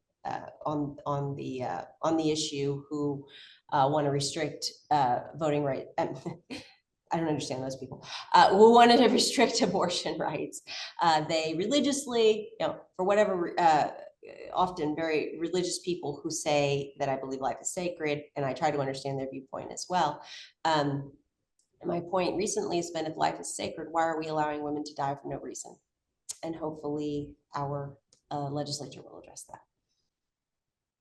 on the issue, who want to restrict voting rights. I don't understand those people who wanted to restrict abortion rights. They religiously, you know, for whatever, often very religious people who say that I believe life is sacred, and I try to understand their viewpoint as well. And my point recently has been, if life is sacred, why are we allowing women to die for no reason? And hopefully our legislature will address that.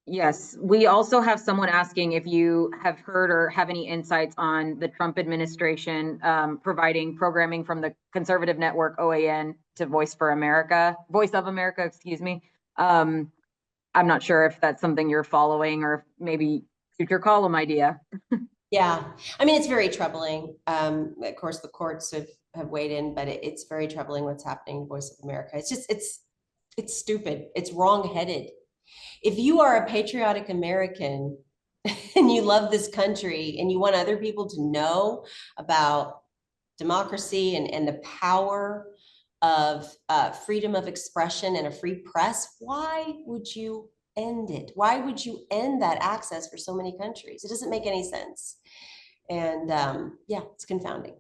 Yes, we also have someone asking if you have heard or have any insights on the Trump administration providing programming from the conservative network OAN to Voice of America, excuse me. I'm not sure if that's something you're following or maybe future column idea. Yeah, I mean, it's very troubling. Of course, the courts have weighed in, but it's very troubling what's happening in Voice of America. It's just, it's stupid. It's wrong-headed. If you are a patriotic American and you love this country and you want other people to know about democracy and the power of freedom of expression and a free press, why would you end it? Why would you end that access for so many countries? It doesn't make any sense. And yeah, it's confounding.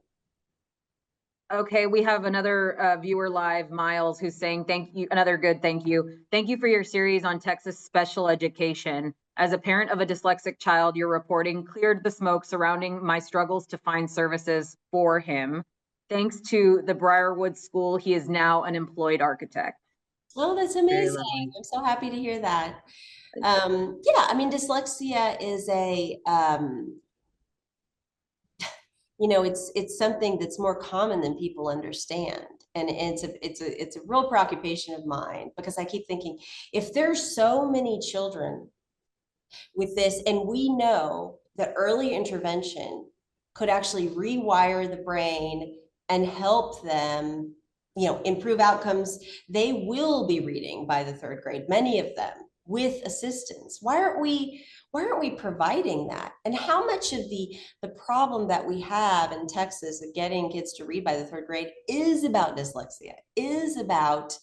Okay, we have another viewer live, Miles, who's saying thank you. Another good thank you. Thank you for your series on Texas special education. As a parent of a dyslexic child, your reporting cleared the smoke surrounding my struggles to find services for him. Thanks to the Briarwood School, he is now an employed architect. Oh, that's Very amazing. lovely. I'm so happy to hear that. Yeah, I mean, dyslexia is it's something that's more common than people understand. And it's a real preoccupation of mine because I keep thinking, if there's so many children with this, and we know that early intervention could actually rewire the brain and help them, improve outcomes, they will be reading by the third grade, many of them with assistance. Why aren't we providing that? And how much of the problem that we have in Texas of getting kids to read by the third grade is about dyslexia, is about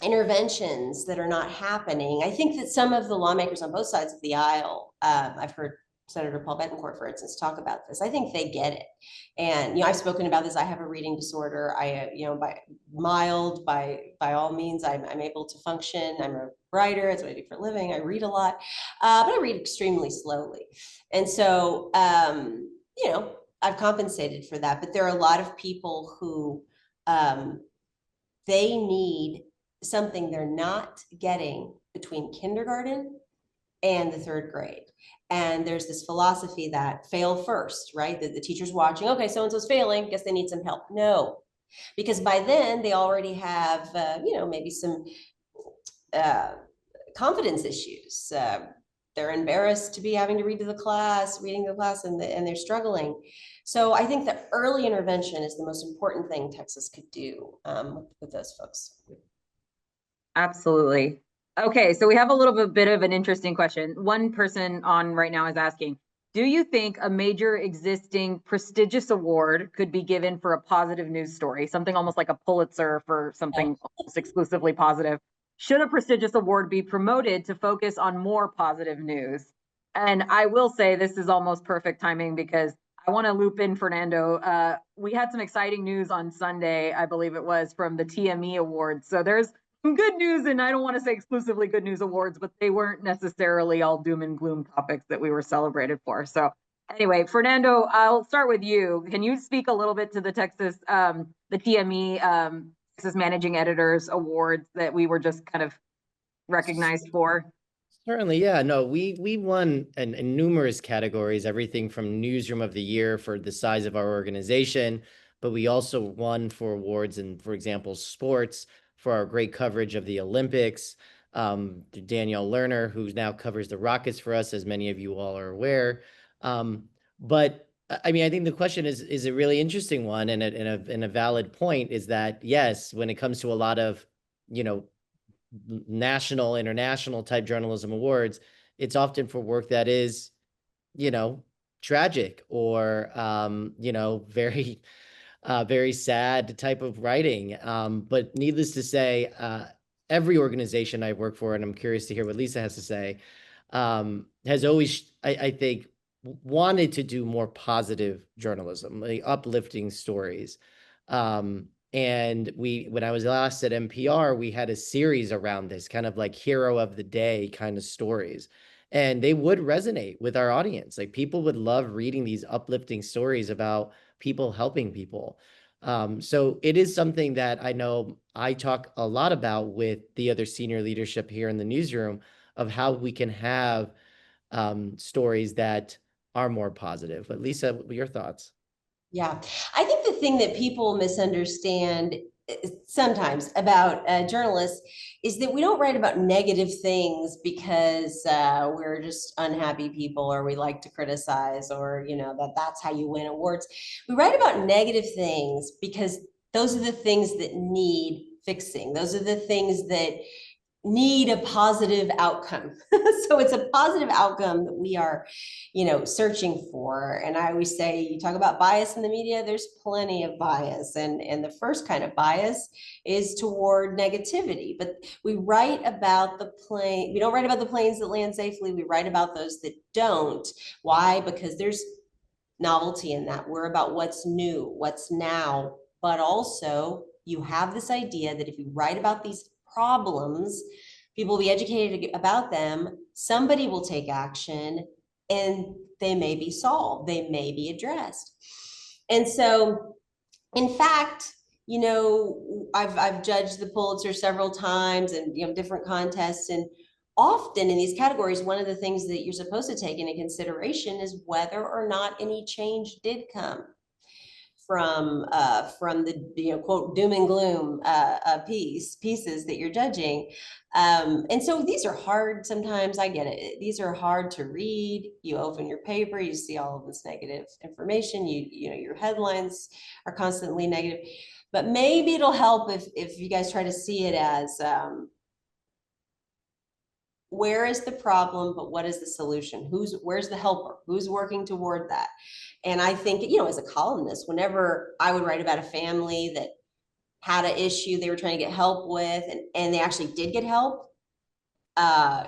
interventions that are not happening. I think that some of the lawmakers on both sides of the aisle, I've heard Senator Paul Betancourt, for instance, talk about this. I think they get it. And, I've spoken about this. I have a reading disorder. By all means, I'm able to function. I'm a writer. That's what I do for a living. I read a lot, but I read extremely slowly. And so, I've compensated for that. But there are a lot of people who they need something they're not getting between kindergarten and the third grade. And there's this philosophy that fail first, right? That the teacher's watching, okay, so-and-so's failing, guess they need some help. No, because by then they already have, maybe some confidence issues. They're embarrassed to be having to reading to the class, and they're struggling. So I think that early intervention is the most important thing Texas could do with those folks. Absolutely. Okay, so we have a little bit of an interesting question. One person on right now is asking, do you think a major existing prestigious award could be given for a positive news story, something almost like a Pulitzer for something almost exclusively positive? Should a prestigious award be promoted to focus on more positive news? And I will say this is almost perfect timing because I want to loop in Fernando. We had some exciting news on Sunday, I believe it was, from the TME Awards. So there's some good news, and I don't want to say exclusively good news awards, but they weren't necessarily all doom and gloom topics that we were celebrated for. So anyway, Fernando, I'll start with you. Can you speak a little bit to the the TME, Texas Managing Editors Awards that we were just kind of recognized for? Certainly, yeah. No, we won in numerous categories, everything from Newsroom of the Year for the size of our organization, but we also won for awards in, for example, sports for our great coverage of the Olympics. Danielle Lerner, who now covers the Rockets for us, as many of you all are aware. But I mean, I think the question is a really interesting one, and a valid point is that yes, when it comes to a lot of national, international type journalism awards, it's often for work that is, tragic or, very, very sad type of writing. But needless to say, every organization I work for, and I'm curious to hear what Lisa has to say, has always, I think, wanted to do more positive journalism, like uplifting stories. And when I was last at NPR, we had a series around this kind of like hero of the day kind of stories. And they would resonate with our audience. Like people would love reading these uplifting stories about people helping people. So it is something that I know I talk a lot about with the other senior leadership here in the newsroom of how we can have stories that are more positive. But Lisa, what are your thoughts? Yeah, I think the thing that people misunderstand sometimes about journalists is that we don't write about negative things because we're just unhappy people or we like to criticize or that's how you win awards. We write about negative things because those are the things that need fixing. Those are the things that need a positive outcome. So it's a positive outcome that we are, searching for. And I always say, you talk about bias in the media, there's plenty of bias. And the first kind of bias is toward negativity. But we write about we don't write about the planes that land safely. We write about those that don't. Why? Because there's novelty in that. We're about what's new, what's now, but also you have this idea that if you write about these problems, people will be educated about them, somebody will take action, and they may be solved, they may be addressed. And so, in fact, you know, I've judged the Pulitzer several times and, you know, different contests, and often in these categories, one of the things that you're supposed to take into consideration is whether or not any change did come from the, you know, quote, doom and gloom pieces that you're judging. And so these are hard sometimes, I get it. These are hard to read. You open your paper, you see all of this negative information, you know, your headlines are constantly negative. But maybe it'll help if you guys try to see it as where is the problem, but what is the solution? Where's the helper? Who's working toward that? And I think, you know, as a columnist, whenever I would write about a family that had an issue they were trying to get help with, and they actually did get help.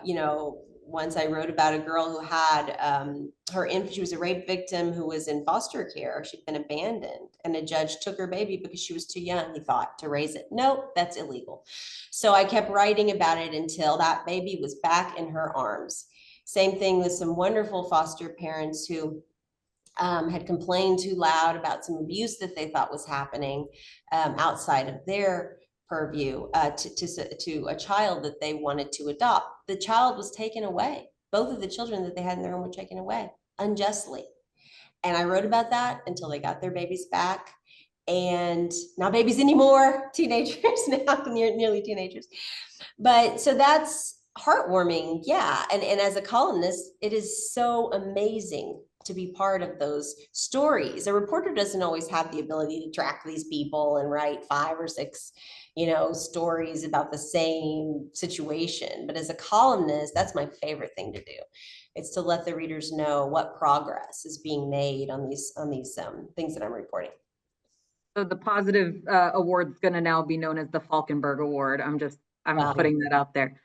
You know, once I wrote about a girl who had she was a rape victim who was in foster care. She'd been abandoned, and a judge took her baby because she was too young, he thought, to raise it. Nope, that's illegal. So I kept writing about it until that baby was back in her arms. Same thing with some wonderful foster parents who had complained too loud about some abuse that they thought was happening outside of their purview to a child that they wanted to adopt. The child was taken away. Both of the children that they had in their home were taken away unjustly. And I wrote about that until they got their babies back. And not babies anymore, teenagers now, nearly teenagers. But so that's heartwarming. Yeah. And as a columnist, it is so amazing to be part of those stories. A reporter doesn't always have the ability to track these people and write 5 or 6, you know, stories about the same situation. But as a columnist, that's my favorite thing to do. It's to let the readers know what progress is being made on these things that I'm reporting. So the positive award is going to now be known as the Falkenberg Award. I'm putting that out there.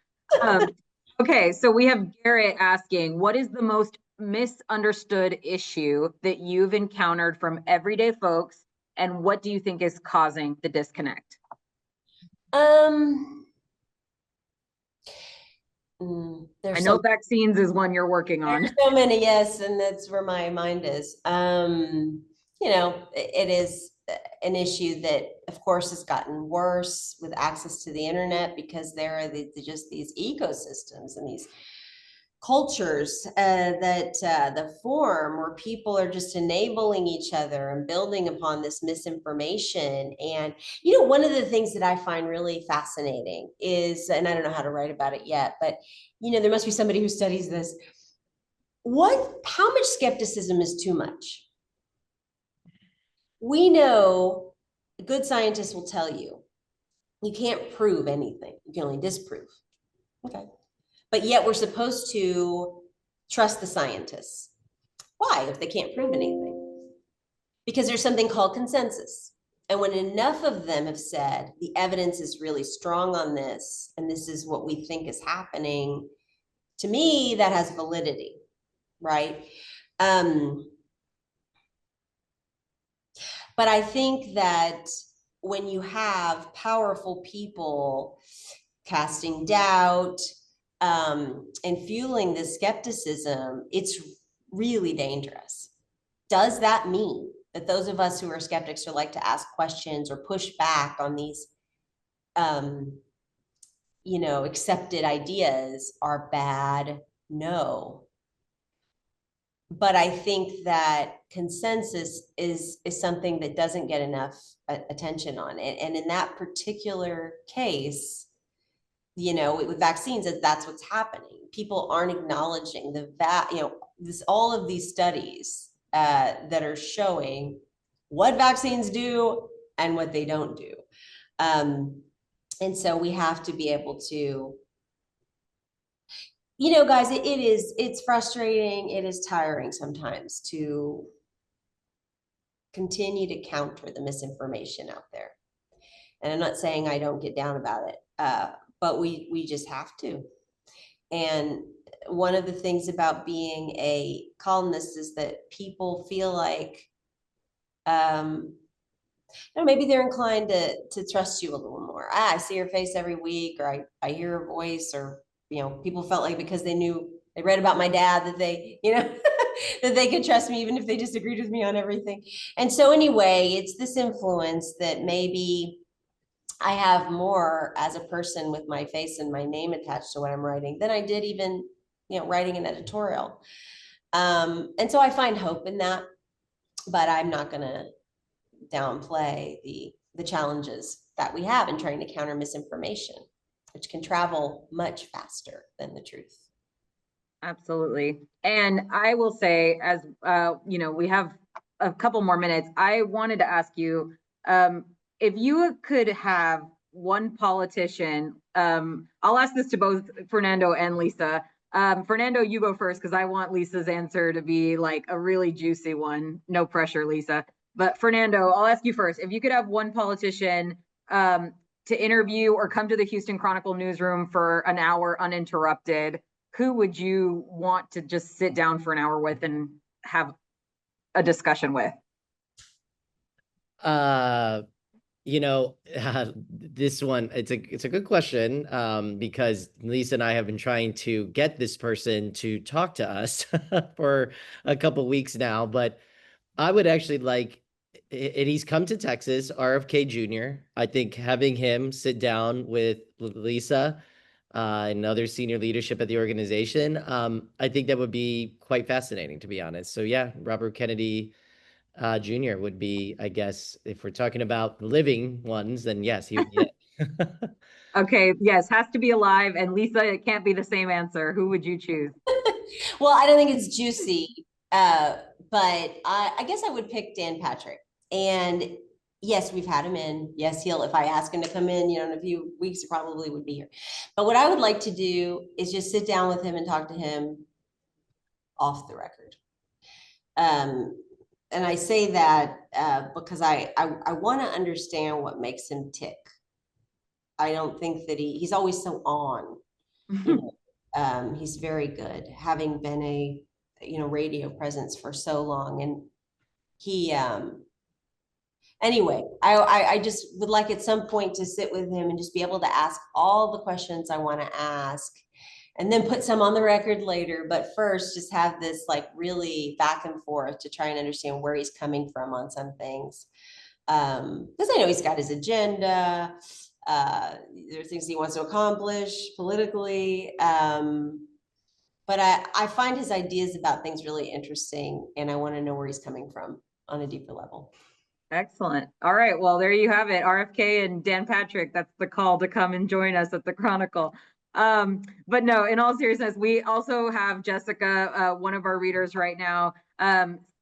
Okay, so we have Garrett asking, what is the most misunderstood issue that you've encountered from everyday folks, and what do you think is causing the disconnect? I know vaccines is one you're working on. There's so many, yes, and that's where my mind is. You know, it is an issue that, of course, has gotten worse with access to the internet, because there are just these ecosystems and these cultures that form where people are just enabling each other and building upon this misinformation. And, you know, one of the things that I find really fascinating is, and I don't know how to write about it yet, but, you know, there must be somebody who studies this. How much skepticism is too much? We know good scientists will tell you, you can't prove anything. You can only disprove. Okay. But yet we're supposed to trust the scientists. Why, if they can't prove anything? Because there's something called consensus. And when enough of them have said, the evidence is really strong on this, and this is what we think is happening, to me, that has validity, right? But I think that when you have powerful people casting doubt and fueling this skepticism, it's really dangerous. Does that mean that those of us who are skeptics who like to ask questions or push back on these you know, accepted ideas are bad? No. But I think that consensus is something that doesn't get enough attention on it. And in that particular case, you know, with vaccines, that's what's happening. People aren't acknowledging you know, all of these studies that are showing what vaccines do and what they don't do. And so we have to be able to, you know, guys, it's frustrating. It is tiring sometimes to continue to counter the misinformation out there. And I'm not saying I don't get down about it, but we just have to. And one of the things about being a columnist is that people feel like, maybe they're inclined to trust you a little more. I see your face every week, or I hear your voice, or, people felt like because they read about my dad that they, that they could trust me even if they disagreed with me on everything. And so anyway, it's this influence that maybe I have more as a person with my face and my name attached to what I'm writing than I did even, writing an editorial. And so I find hope in that, but I'm not going to downplay the challenges that we have in trying to counter misinformation, which can travel much faster than the truth. Absolutely. And I will say, as we have a couple more minutes, I wanted to ask you, if you could have one politician, I'll ask this to both Fernando and Lisa. Fernando, you go first, because I want Lisa's answer to be like a really juicy one. No pressure, Lisa. But Fernando, I'll ask you first. If you could have one politician to interview or come to the Houston Chronicle newsroom for an hour uninterrupted, who would you want to just sit down for an hour with and have a discussion with? This one, it's a good question, because Lisa and I have been trying to get this person to talk to us for a couple weeks now, but I would actually like, and he's come to Texas, RFK Jr. I think having him sit down with Lisa and other senior leadership at the organization, I think that would be quite fascinating, to be honest. So yeah, Robert Kennedy Jr. would be, I guess, if we're talking about living ones, then yes, he would be it. Okay, yes, has to be alive. And Lisa, it can't be the same answer. Who would you choose? Well, I don't think it's juicy, but I guess I would pick Dan Patrick. And yes, we've had him in. Yes, if I ask him to come in, in a few weeks, he probably would be here. But what I would like to do is just sit down with him and talk to him off the record. And I say that because I want to understand what makes him tick. I don't think that he's always so on. He's very good, having been a radio presence for so long, and he anyway, I just would like at some point to sit with him and just be able to ask all the questions I want to ask, and then put some on the record later. But first, just have this like really back and forth to try and understand where he's coming from on some things. Because I know he's got his agenda. There are things he wants to accomplish politically. But I find his ideas about things really interesting, and I want to know where he's coming from on a deeper level. Excellent. All right. Well, there you have it. RFK and Dan Patrick. That's the call to come and join us at the Chronicle. But no, in all seriousness, we also have Jessica, one of our readers right now,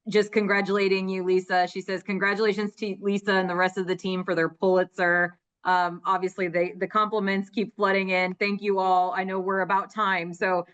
just congratulating you, Lisa. She says, congratulations to Lisa and the rest of the team for their Pulitzer. Obviously, the compliments keep flooding in. Thank you all. I know we're about time. So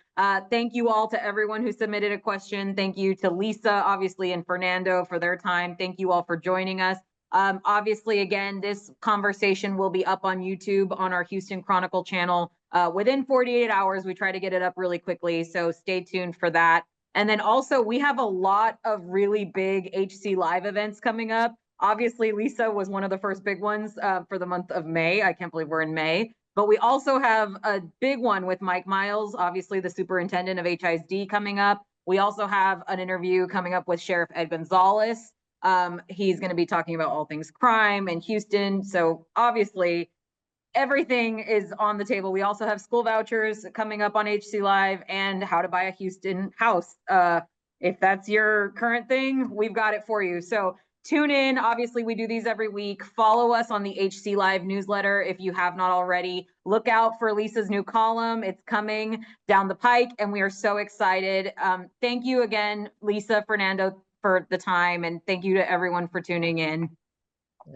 thank you all to everyone who submitted a question. Thank you to Lisa, obviously, and Fernando for their time. Thank you all for joining us. Obviously, again, this conversation will be up on YouTube on our Houston Chronicle channel within 48 hours. We try to get it up really quickly, so stay tuned for that. And then also, we have a lot of really big HC Live events coming up. Obviously, Lisa was one of the first big ones for the month of May. I can't believe we're in May. But we also have a big one with Mike Miles, obviously the superintendent of HISD, coming up. We also have an interview coming up with Sheriff Ed Gonzalez. He's going to be talking about all things crime in Houston. So obviously, everything is on the table. We also have school vouchers coming up on HC Live and how to buy a Houston house. If that's your current thing, we've got it for you. So tune in. Obviously, we do these every week. Follow us on the HC Live newsletter if you have not already. Look out for Lisa's new column. It's coming down the pike, and we are so excited. Thank you again, Lisa, Fernando, for the time, and thank you to everyone for tuning in.